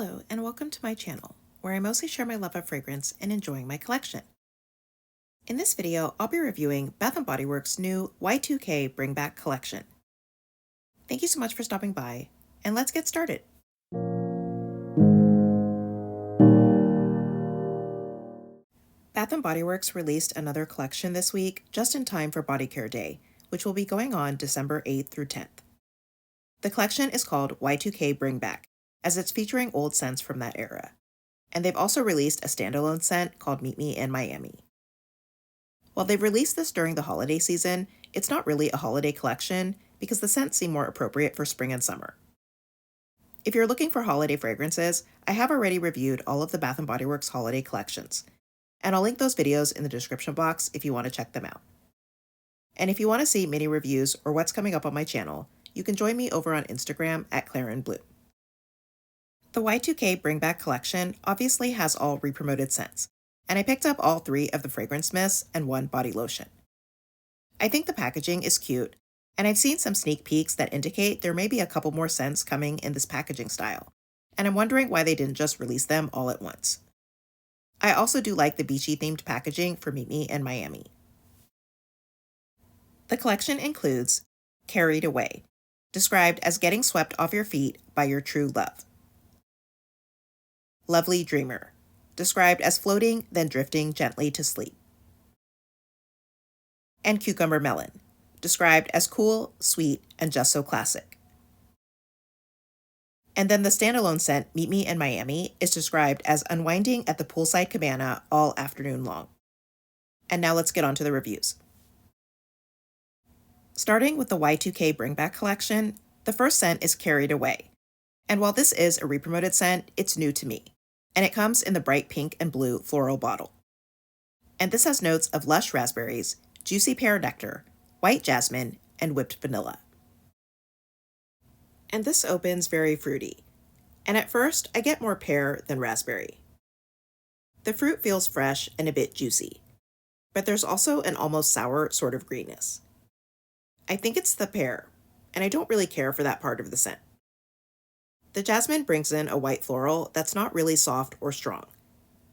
Hello, and welcome to my channel, where I mostly share my love of fragrance and enjoying my collection. In this video, I'll be reviewing Bath & Body Works' new Y2K Bringback collection. Thank you so much for stopping by, and let's get started. Bath & Body Works released another collection this week, just in time for Body Care Day, which will be going on December 8th through 10th. The collection is called Y2K Bringback, as it's featuring old scents from that era. And they've also released a standalone scent called Meet Me in Miami. While they've released this during the holiday season, it's not really a holiday collection because the scents seem more appropriate for spring and summer. If you're looking for holiday fragrances, I have already reviewed all of the Bath & Body Works holiday collections, and I'll link those videos in the description box if you want to check them out. And if you want to see mini reviews or what's coming up on my channel, you can join me over on Instagram at @ClarenBloom. The Y2K Bringback collection obviously has all re-promoted scents, and I picked up all 3 of the fragrance mists and 1 body lotion. I think the packaging is cute, and I've seen some sneak peeks that indicate there may be a couple more scents coming in this packaging style, and I'm wondering why they didn't just release them all at once. I also do like the beachy-themed packaging for Meet Me in Miami. The collection includes Carried Away, described as getting swept off your feet by your true love. Lovely Dreamer, described as floating then drifting gently to sleep. And Cucumber Melon, described as cool, sweet, and just so classic. And then the standalone scent Meet Me in Miami is described as unwinding at the poolside cabana all afternoon long. And now let's get on to the reviews. Starting with the Y2K Bringback collection, the first scent is Carried Away. And while this is a re-promoted scent, it's new to me, and it comes in the bright pink and blue floral bottle. And this has notes of lush raspberries, juicy pear nectar, white jasmine, and whipped vanilla. And this opens very fruity, and at first I get more pear than raspberry. The fruit feels fresh and a bit juicy, but there's also an almost sour sort of greenness. I think it's the pear, and I don't really care for that part of the scent. The jasmine brings in a white floral that's not really soft or strong,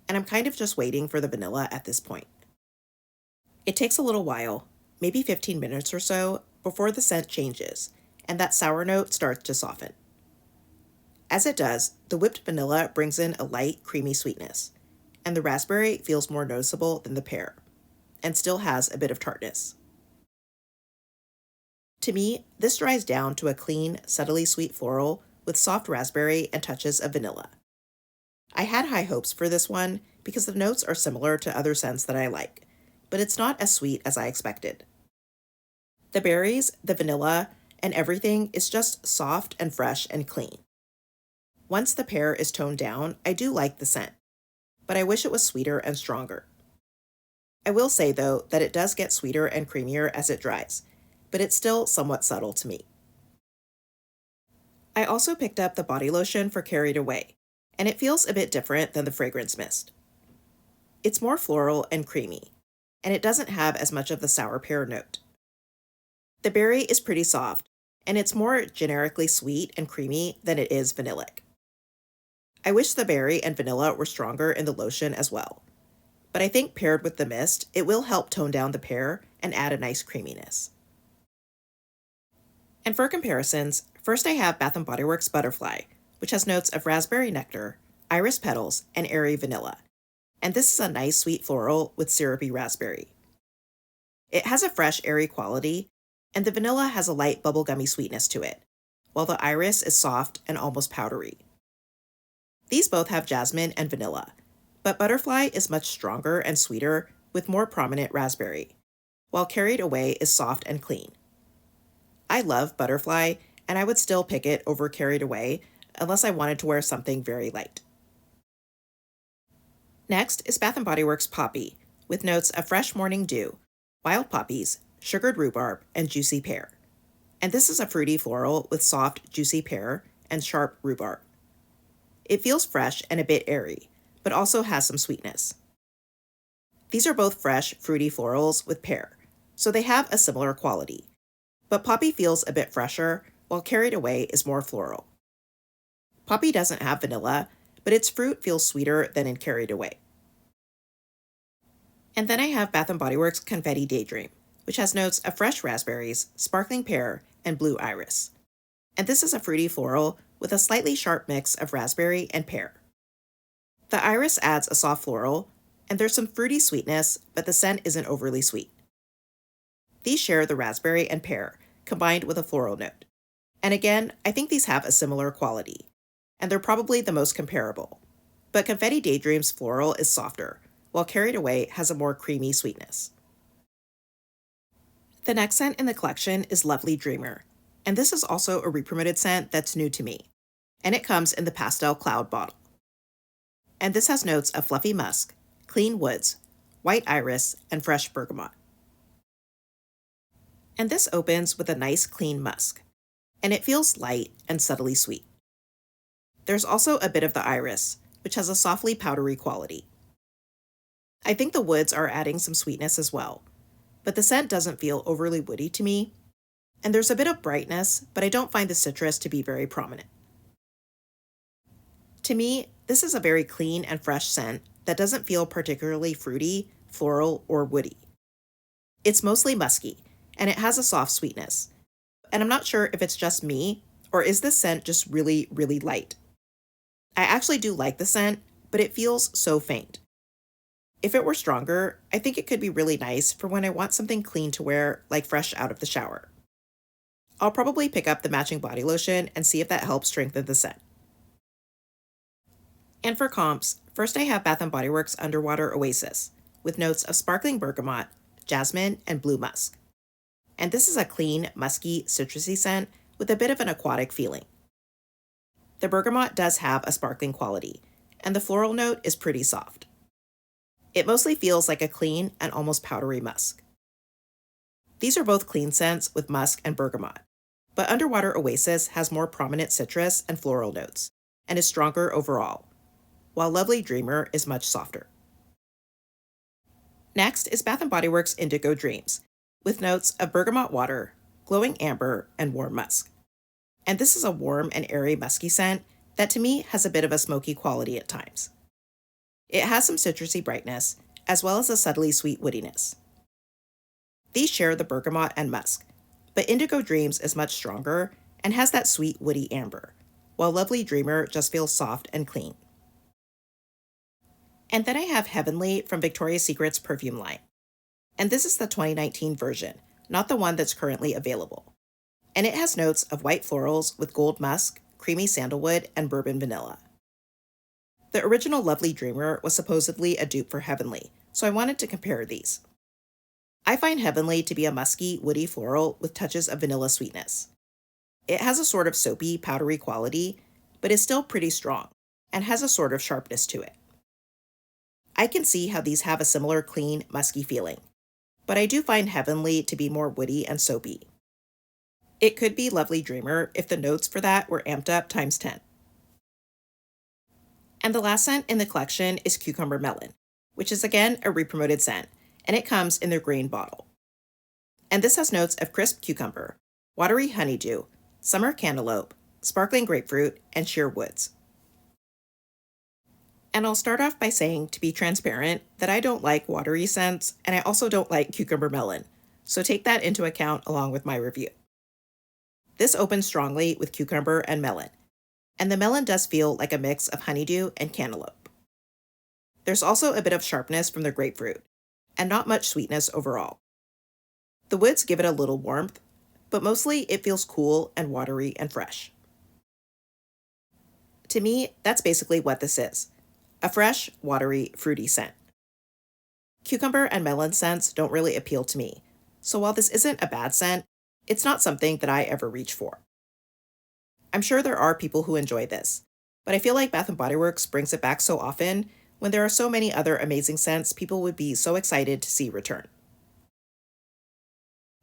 and I'm kind of just waiting for the vanilla at this point. It takes a little while, maybe 15 minutes or so, before the scent changes, and that sour note starts to soften. As it does, the whipped vanilla brings in a light, creamy sweetness, and the raspberry feels more noticeable than the pear, and still has a bit of tartness. To me, this dries down to a clean, subtly sweet floral with soft raspberry and touches of vanilla. I had high hopes for this one because the notes are similar to other scents that I like, but it's not as sweet as I expected. The berries, the vanilla, and everything is just soft and fresh and clean. Once the pear is toned down, I do like the scent, but I wish it was sweeter and stronger. I will say, though, that it does get sweeter and creamier as it dries, but it's still somewhat subtle to me. I also picked up the body lotion for Carried Away, and it feels a bit different than the fragrance mist. It's more floral and creamy, and it doesn't have as much of the sour pear note. The berry is pretty soft, and it's more generically sweet and creamy than it is vanillic. I wish the berry and vanilla were stronger in the lotion as well, but I think paired with the mist, it will help tone down the pear and add a nice creaminess. And for comparisons, first I have Bath & Body Works Butterfly, which has notes of raspberry nectar, iris petals, and airy vanilla. And this is a nice sweet floral with syrupy raspberry. It has a fresh, airy quality, and the vanilla has a light bubblegummy sweetness to it, while the iris is soft and almost powdery. These both have jasmine and vanilla, but Butterfly is much stronger and sweeter with more prominent raspberry, while Carried Away is soft and clean. I love Butterfly, and I would still pick it over Carried Away unless I wanted to wear something very light. Next is Bath & Body Works Poppy, with notes of fresh morning dew, wild poppies, sugared rhubarb, and juicy pear. And this is a fruity floral with soft, juicy pear and sharp rhubarb. It feels fresh and a bit airy, but also has some sweetness. These are both fresh, fruity florals with pear, so they have a similar quality. But Poppy feels a bit fresher, while Carried Away is more floral. Poppy doesn't have vanilla, but its fruit feels sweeter than in Carried Away. And then I have Bath & Body Works Confetti Daydream, which has notes of fresh raspberries, sparkling pear, and blue iris. And this is a fruity floral with a slightly sharp mix of raspberry and pear. The iris adds a soft floral, and there's some fruity sweetness, but the scent isn't overly sweet. These share the raspberry and pear, combined with a floral note. And again, I think these have a similar quality, and they're probably the most comparable. But Confetti Daydream's floral is softer, while Carried Away has a more creamy sweetness. The next scent in the collection is Lovely Dreamer, and this is also a re-promoted scent that's new to me, and it comes in the Pastel Cloud bottle. And this has notes of fluffy musk, clean woods, white iris, and fresh bergamot. And this opens with a nice clean musk, and it feels light and subtly sweet. There's also a bit of the iris, which has a softly powdery quality. I think the woods are adding some sweetness as well, but the scent doesn't feel overly woody to me, and there's a bit of brightness, but I don't find the citrus to be very prominent. To me, this is a very clean and fresh scent that doesn't feel particularly fruity, floral, or woody. It's mostly musky, and it has a soft sweetness, and I'm not sure if it's just me, or is this scent just really, really light. I actually do like the scent, but it feels so faint. If it were stronger, I think it could be really nice for when I want something clean to wear, like fresh out of the shower. I'll probably pick up the matching body lotion and see if that helps strengthen the scent. And for comps, first I have Bath & Body Works Underwater Oasis, with notes of sparkling bergamot, jasmine, and blue musk. And this is a clean, musky, citrusy scent with a bit of an aquatic feeling. The bergamot does have a sparkling quality, and the floral note is pretty soft. It mostly feels like a clean and almost powdery musk. These are both clean scents with musk and bergamot, but Underwater Oasis has more prominent citrus and floral notes, and is stronger overall, while Lovely Dreamer is much softer. Next is Bath & Body Works Indigo Dreams, with notes of bergamot water, glowing amber, and warm musk. And this is a warm and airy musky scent that to me has a bit of a smoky quality at times. It has some citrusy brightness, as well as a subtly sweet woodiness. These share the bergamot and musk, but Indigo Dreams is much stronger and has that sweet woody amber, while Lovely Dreamer just feels soft and clean. And then I have Heavenly from Victoria's Secret's perfume line. And this is the 2019 version, not the one that's currently available. And it has notes of white florals with gold musk, creamy sandalwood, and bourbon vanilla. The original Lovely Dreamer was supposedly a dupe for Heavenly, so I wanted to compare these. I find Heavenly to be a musky, woody floral with touches of vanilla sweetness. It has a sort of soapy, powdery quality, but is still pretty strong, and has a sort of sharpness to it. I can see how these have a similar clean, musky feeling, but I do find Heavenly to be more woody and soapy. It could be Lovely Dreamer if the notes for that were amped up times 10. And the last scent in the collection is Cucumber Melon, which is again a re-promoted scent, and it comes in their green bottle. And this has notes of crisp cucumber, watery honeydew, summer cantaloupe, sparkling grapefruit, and sheer woods. And I'll start off by saying, to be transparent, that I don't like watery scents, and I also don't like cucumber melon, so take that into account along with my review. This opens strongly with cucumber and melon, and the melon does feel like a mix of honeydew and cantaloupe. There's also a bit of sharpness from the grapefruit, and not much sweetness overall. The woods give it a little warmth, but mostly it feels cool and watery and fresh. To me, that's basically what this is. A fresh, watery, fruity scent. Cucumber and melon scents don't really appeal to me, so while this isn't a bad scent, it's not something that I ever reach for. I'm sure there are people who enjoy this, but I feel like Bath & Body Works brings it back so often when there are so many other amazing scents people would be so excited to see return.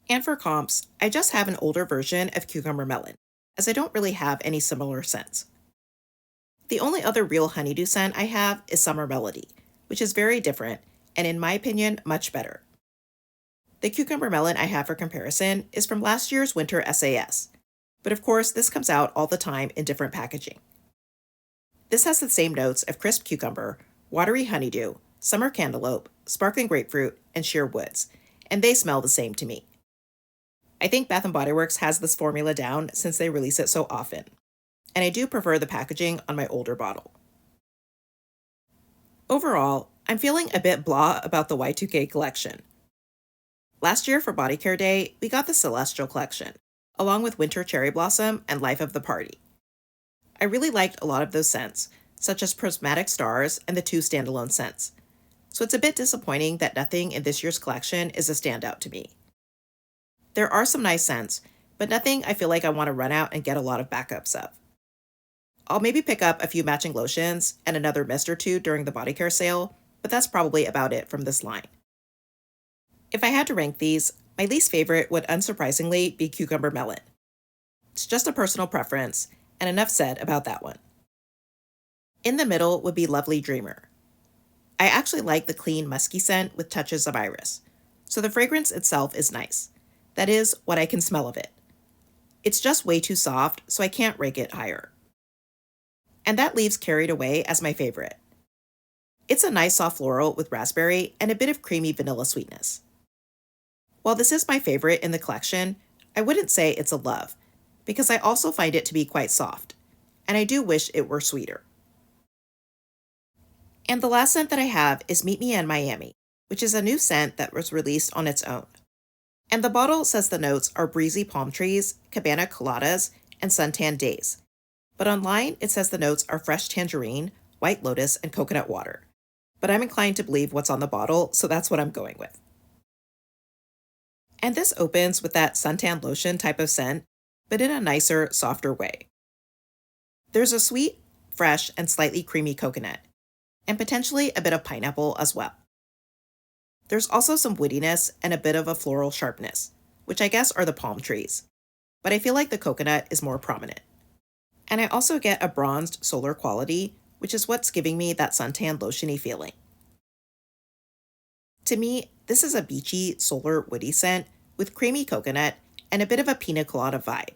And for comps, I just have an older version of Cucumber Melon, as I don't really have any similar scents. The only other real honeydew scent I have is Summer Melody, which is very different, and in my opinion, much better. The Cucumber Melon I have for comparison is from last year's Winter SAS, but of course this comes out all the time in different packaging. This has the same notes of crisp cucumber, watery honeydew, summer cantaloupe, sparkling grapefruit, and sheer woods, and they smell the same to me. I think Bath & Body Works has this formula down since they release it so often, and I do prefer the packaging on my older bottle. Overall, I'm feeling a bit blah about the Y2K collection. Last year for Body Care Day, we got the Celestial collection, along with Winter Cherry Blossom and Life of the Party. I really liked a lot of those scents, such as Prismatic Stars and the 2 standalone scents, so it's a bit disappointing that nothing in this year's collection is a standout to me. There are some nice scents, but nothing I feel like I want to run out and get a lot of backups of. I'll maybe pick up a few matching lotions and another mist or two during the body care sale, but that's probably about it from this line. If I had to rank these, my least favorite would unsurprisingly be Cucumber Melon. It's just a personal preference, and enough said about that one. In the middle would be Lovely Dreamer. I actually like the clean musky scent with touches of iris, so the fragrance itself is nice. That is, what I can smell of it. It's just way too soft, so I can't rank it higher. And that leaves Carried Away as my favorite. It's a nice soft floral with raspberry and a bit of creamy vanilla sweetness. While this is my favorite in the collection, I wouldn't say it's a love, because I also find it to be quite soft, and I do wish it were sweeter. And the last scent that I have is Meet Me in Miami, which is a new scent that was released on its own. And the bottle says the notes are breezy palm trees, cabana coladas, and suntan days. But online, it says the notes are fresh tangerine, white lotus, and coconut water. But I'm inclined to believe what's on the bottle, so that's what I'm going with. And this opens with that suntan lotion type of scent, but in a nicer, softer way. There's a sweet, fresh, and slightly creamy coconut, and potentially a bit of pineapple as well. There's also some woodiness and a bit of a floral sharpness, which I guess are the palm trees, but I feel like the coconut is more prominent. And I also get a bronzed solar quality, which is what's giving me that suntan lotiony feeling. To me, this is a beachy, solar, woody scent with creamy coconut and a bit of a pina colada vibe.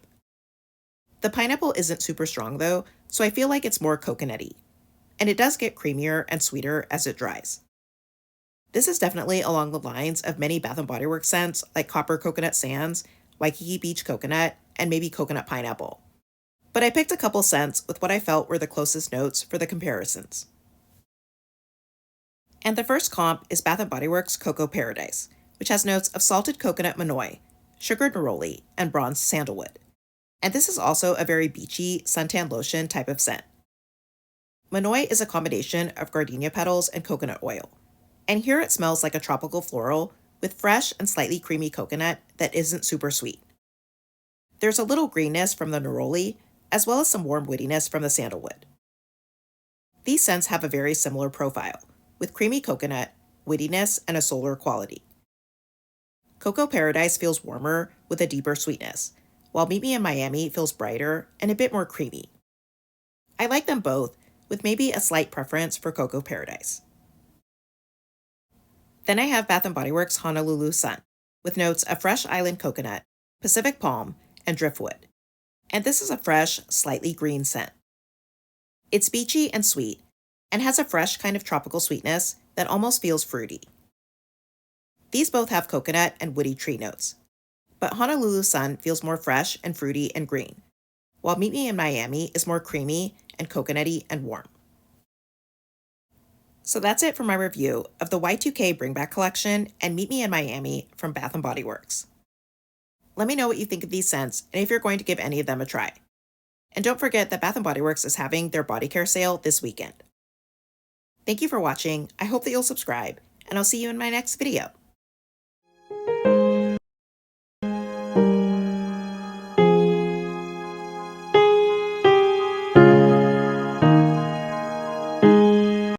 The pineapple isn't super strong though, so I feel like it's more coconutty, and it does get creamier and sweeter as it dries. This is definitely along the lines of many Bath & Body Works scents like Copper Coconut Sands, Waikiki Beach Coconut, and maybe Coconut Pineapple. But I picked a couple scents with what I felt were the closest notes for the comparisons. And the first comp is Bath & Body Works Coco Paradise, which has notes of salted coconut manoi, sugared neroli, and bronzed sandalwood. And this is also a very beachy, suntan lotion type of scent. Manoi is a combination of gardenia petals and coconut oil, and here it smells like a tropical floral with fresh and slightly creamy coconut that isn't super sweet. There's a little greenness from the neroli, as well as some warm woodiness from the sandalwood. These scents have a very similar profile, with creamy coconut, woodiness, and a solar quality. Coco Paradise feels warmer with a deeper sweetness, while Meet Me in Miami feels brighter and a bit more creamy. I like them both, with maybe a slight preference for Coco Paradise. Then I have Bath & Body Works Honolulu Sun, with notes of fresh island coconut, Pacific palm, and driftwood. And this is a fresh, slightly green scent. It's beachy and sweet, and has a fresh kind of tropical sweetness that almost feels fruity. These both have coconut and woody tree notes, but Honolulu Sun feels more fresh and fruity and green, while Meet Me in Miami is more creamy and coconutty and warm. So that's it for my review of the Y2K Bringback collection and Meet Me in Miami from Bath & Body Works. Let me know what you think of these scents and if you're going to give any of them a try. And don't forget that Bath & Body Works is having their body care sale this weekend. Thank you for watching, I hope that you'll subscribe, and I'll see you in my next video.